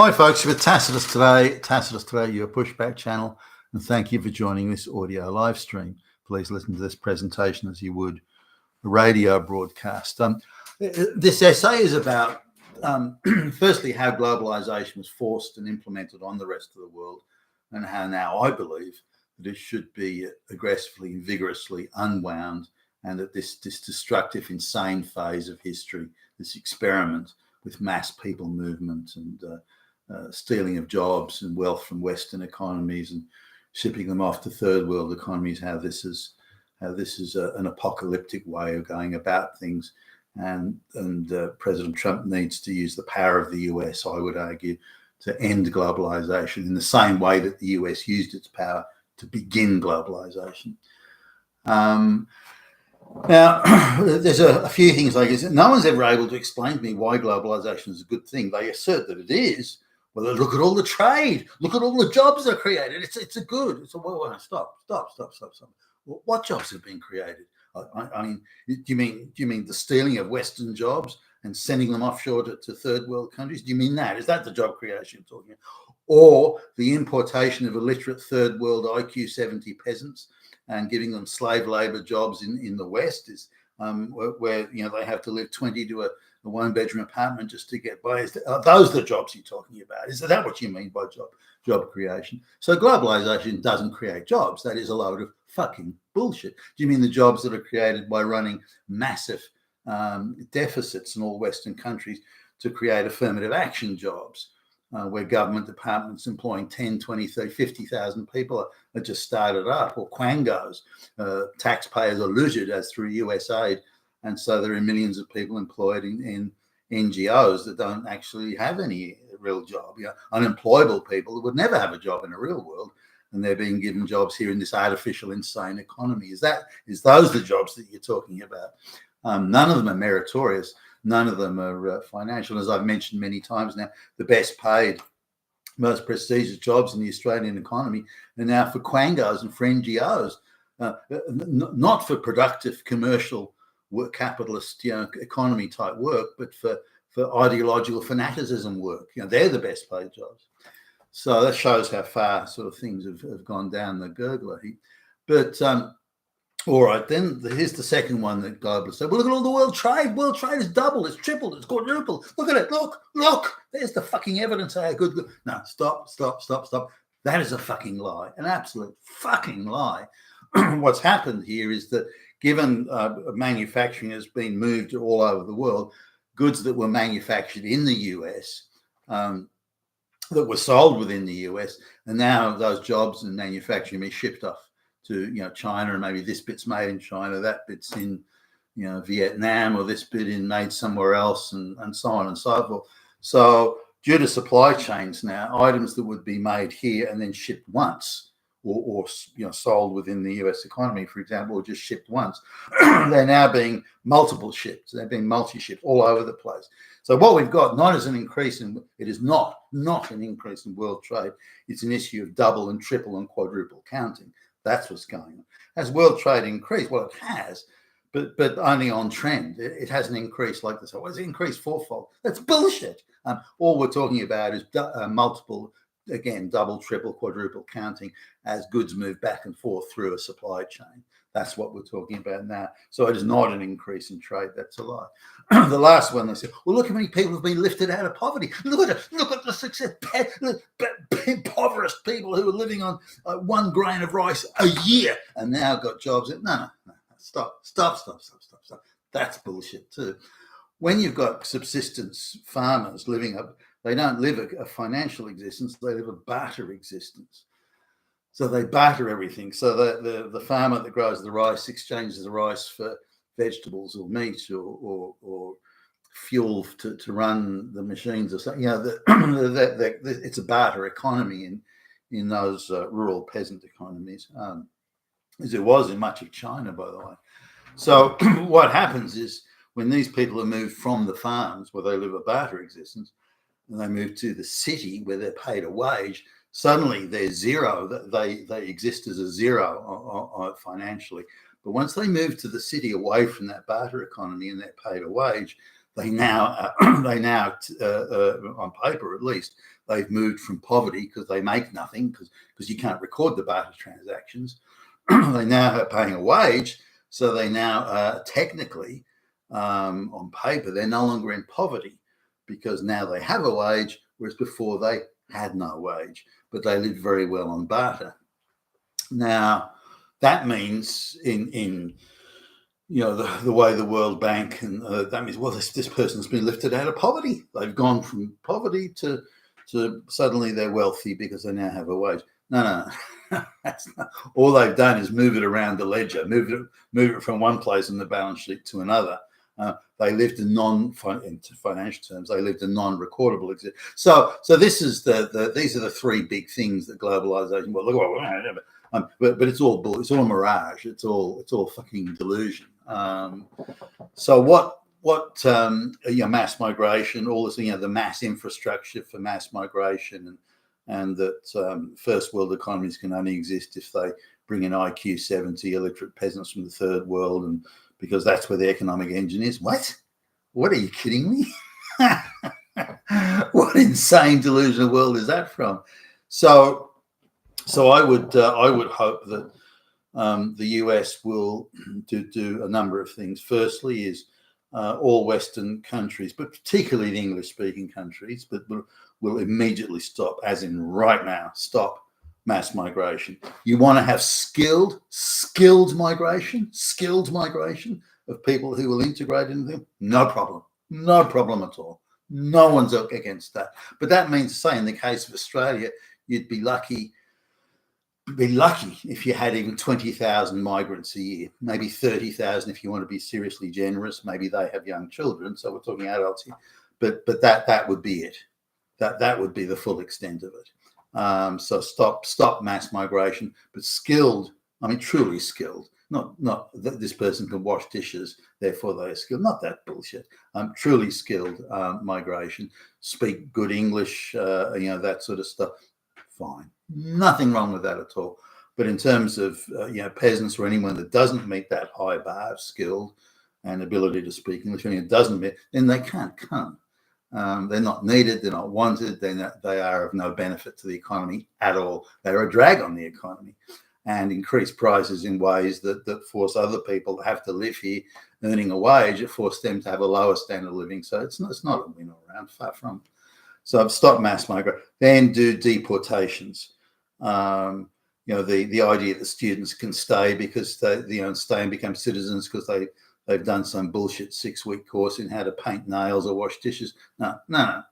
Hi folks, you're with Tacitus today, your pushback channel, and thank you for joining this audio live stream. Please listen to this presentation as you would a radio broadcast. This essay is about, firstly, how globalization was forced and implemented on the rest of the world, and how now I believe that it should be aggressively and vigorously unwound, and that this destructive, insane phase of history, this experiment with mass people movement and stealing of jobs and wealth from Western economies and shipping them off to third world economies, how this is an apocalyptic way of going about things. And President Trump needs to use the power of the US, I would argue, to end globalization in the same way that the US used its power to begin globalization. Now, there's a few things like this. No one's ever able to explain to me why globalization is a good thing. They assert that it is. Well, look at all the trade. Look at all the jobs that are created. It's a good. It's a well. Stop. Well, what jobs have been created? I mean, do you mean the stealing of Western jobs and sending them offshore to third world countries? Do you mean that? Is that the job creation you're talking about? Or the importation of illiterate third world IQ 70 peasants and giving them slave labor jobs in the West is where they have to live 20 to a one-bedroom apartment just to get by. Are those the jobs you're talking about? Is that what you mean by job creation? So globalization doesn't create jobs. That is a load of fucking bullshit. Do you mean the jobs that are created by running massive deficits in all Western countries to create affirmative action jobs? Where government departments employing 10, 20, 30, 50,000 people are just started up, or quangos. Taxpayers are looted as through US aid, and so there are millions of people employed in NGOs that don't actually have any real job. Unemployable people that would never have a job in a real world, and they're being given jobs here in this artificial, insane economy. Is those the jobs that you're talking about? None of them are meritorious. None of them are financial. As I've mentioned many times now, the best paid, most prestigious jobs in the Australian economy are now for quangos and for NGOs, not for productive commercial work, capitalist economy type work, but for ideological fanaticism work. They're the best paid jobs. So that shows how far sort of things have gone down the gurgler heap. But all right, then here's the second one that globalists say. Well, look at all the world trade. World trade has doubled, it's tripled, it's quadrupled. Look at it. Look. There's the fucking evidence of how good. No, stop. That is a fucking lie, an absolute fucking lie. What's happened here is that given manufacturing has been moved all over the world, goods that were manufactured in the US, that were sold within the US, and now those jobs and manufacturing be shipped off to China, and maybe this bit's made in China, that bit's in Vietnam, or this bit made somewhere else, and so on and so forth. So due to supply chains now, items that would be made here and then shipped once, or sold within the US economy, for example, or just shipped once, they're now being multiple shipped. They're being multi-shipped all over the place. So what we've got not is an increase in, it is not an increase in world trade. It's an issue of double and triple and quadruple counting. That's what's going on. Has world trade increased? Well, it has, but only on trend. It hasn't increased like this. Well, it's increased fourfold. That's bullshit. All we're talking about is multiple, again, double, triple, quadruple counting as goods move back and forth through a supply chain. That's what we're talking about now. So it is not an increase in trade. That's a lie. The last one, they said, well, look how many people have been lifted out of poverty. Look at the success. Impoverished people who are living on 1 grain of rice a year and now got jobs. No. Stop. That's bullshit too. When you've got subsistence farmers they don't live a financial existence. They live a barter existence. So they barter everything. So the farmer that grows the rice exchanges the rice for vegetables or meat or fuel to run the machines or something. It's a barter economy in those rural peasant economies, as it was in much of China, by the way. So what happens is when these people are moved from the farms where they live a barter existence and they move to the city where they're paid a wage, suddenly they're zero. They exist as a zero financially. But once they move to the city away from that barter economy and they're paid a wage, they now on paper at least, they've moved from poverty because they make nothing because you can't record the barter transactions. They now are paying a wage, so they now technically, on paper, they're no longer in poverty because now they have a wage, whereas before they had no wage, but they lived very well on barter. Now, that means in the way the World Bank and that means, well, this person's been lifted out of poverty. They've gone from poverty to suddenly they're wealthy because they now have a wage. No. That's not, all they've done is move it around the ledger, move it from one place in the balance sheet to another. They lived in financial terms, they lived a non-recordable existence. So this is these are the three big things that globalization. Well, look, but it's all bull. It's all a mirage. It's all fucking delusion. So what mass migration, all this, the mass infrastructure for mass migration, and that first world economies can only exist if they bring in IQ 70 illiterate peasants from the third world, and because that's where the economic engine is. What are you kidding me? What insane delusional world is that from? So I would hope that the US will do a number of things. Firstly is all Western countries, but particularly the English-speaking countries, but will immediately stop, as in right now, stop mass migration. You want to have skilled migration of people who will integrate into them? No problem at all. No one's against that. But that means, say, in the case of Australia, you'd be lucky if you had even 20,000 migrants a year, maybe 30,000 if you want to be seriously generous. Maybe they have young children, so we're talking adults here. But that would be it. That would be the full extent of it. So stop mass migration, but skilled. I mean, truly skilled. Not that this person can wash dishes, therefore they are skilled. Not that bullshit. Truly skilled migration. Speak good English. That sort of stuff. Fine. Nothing wrong with that at all. But in terms of peasants or anyone that doesn't meet that high bar of skill and ability to speak English, anyone doesn't meet, then they can't come. They're not needed. They're not wanted. They are of no benefit to the economy at all. They're a drag on the economy, and increase prices in ways that force other people to have to live here earning a wage. It forces them to have a lower standard of living. So it's not a win all around, far from. So stop mass migration. Then do deportations. The idea that students can stay because they stay and become citizens because they've done some bullshit 6-week course in how to paint nails or wash dishes. No.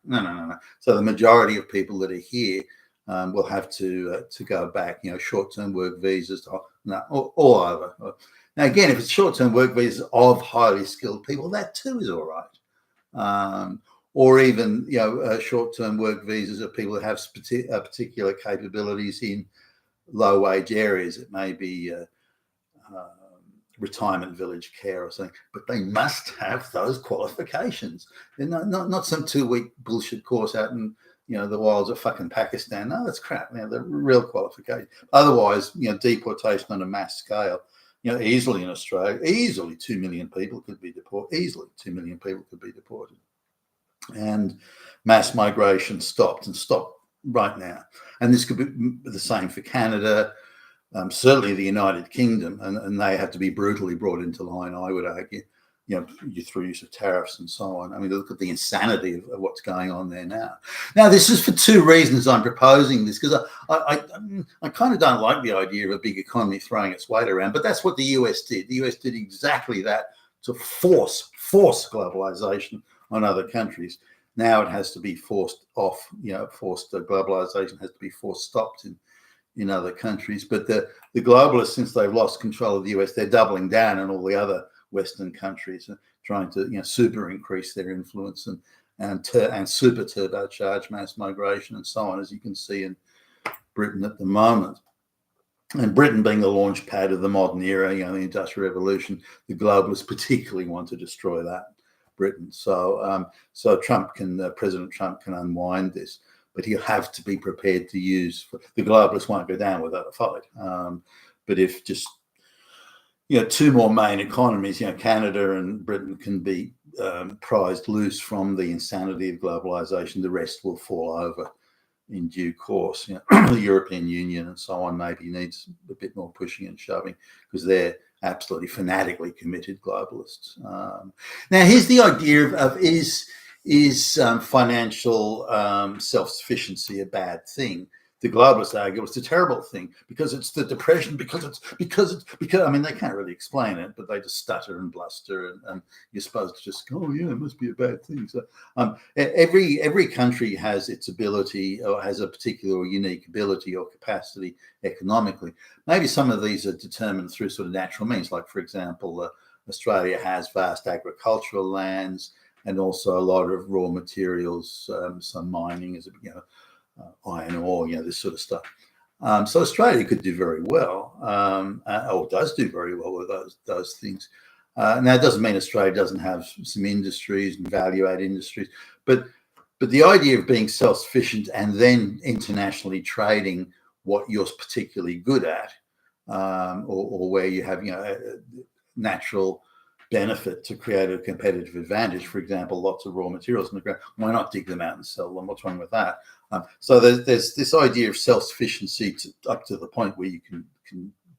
So the majority of people that are here will have to go back. Short-term work visas, all over. Now again, if it's short-term work visas of highly skilled people, that too is all right. Or even short-term work visas of people that have particular capabilities in low-wage areas. It may be retirement village care or something, but they must have those qualifications. They're not some 2-week bullshit course out in the wilds of fucking Pakistan. No, that's crap. The real qualification. Otherwise, deportation on a mass scale. Easily in Australia, easily 2 million people could be deported. Easily 2 million people could be deported. And mass migration stopped right now. And this could be the same for Canada, certainly the United Kingdom, and they have to be brutally brought into line, I would argue, through use of tariffs and so on. I mean, look at the insanity of what's going on there now. Now, this is for 2 reasons I'm proposing this, because I kind of don't like the idea of a big economy throwing its weight around, but that's what the US did. The US did exactly that to force globalization on other countries. Now it has to be forced off, globalization has to be stopped in other countries. But the globalists, since they've lost control of the US, they're doubling down on all the other Western countries, trying to super increase their influence and super turbocharge mass migration and so on, as you can see in Britain at the moment. And Britain being the launch pad of the modern era, the Industrial Revolution, the globalists particularly want to destroy that. Britain. So President Trump can unwind this, but he'll have to be prepared to use. The globalists won't go down without a fight. But if just 2 more main economies, Canada and Britain, can be prized loose from the insanity of globalization, the rest will fall over in due course. The European Union and so on maybe needs a bit more pushing and shoving because they're absolutely fanatically committed globalists. Now, here's the idea of is financial self-sufficiency a bad thing? The globalists argue it's a terrible thing because it's the depression, because I mean, they can't really explain it, but they just stutter and bluster, and you're supposed to just go, oh yeah, it must be a bad thing. So every country has its ability, or has a particular or unique ability or capacity economically. Maybe some of these are determined through sort of natural means, like for example, Australia has vast agricultural lands and also a lot of raw materials, some mining, as iron ore, this sort of stuff. So Australia could do very well, or does do very well with those things. Now, it doesn't mean Australia doesn't have some industries and value-add industries, but the idea of being self-sufficient and then internationally trading what you're particularly good at, or where you have a natural benefit to create a competitive advantage. For example, lots of raw materials in the ground. Why not dig them out and sell them? What's wrong with that? So there's this idea of self-sufficiency up to the point where you can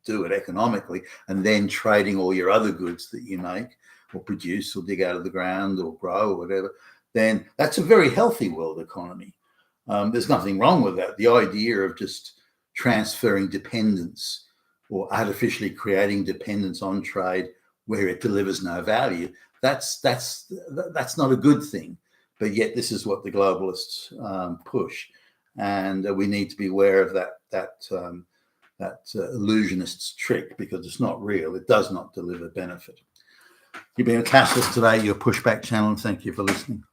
do it economically, and then trading all your other goods that you make or produce or dig out of the ground or grow or whatever. Then that's a very healthy world economy. There's nothing wrong with that. The idea of just transferring dependence or artificially creating dependence on trade where it delivers no value, that's not a good thing. But yet this is what the globalists push, and we need to be aware of that illusionist's trick, because it's not real. It does not deliver benefit. You've been a catalyst today, your Pushback channel, and thank you for listening.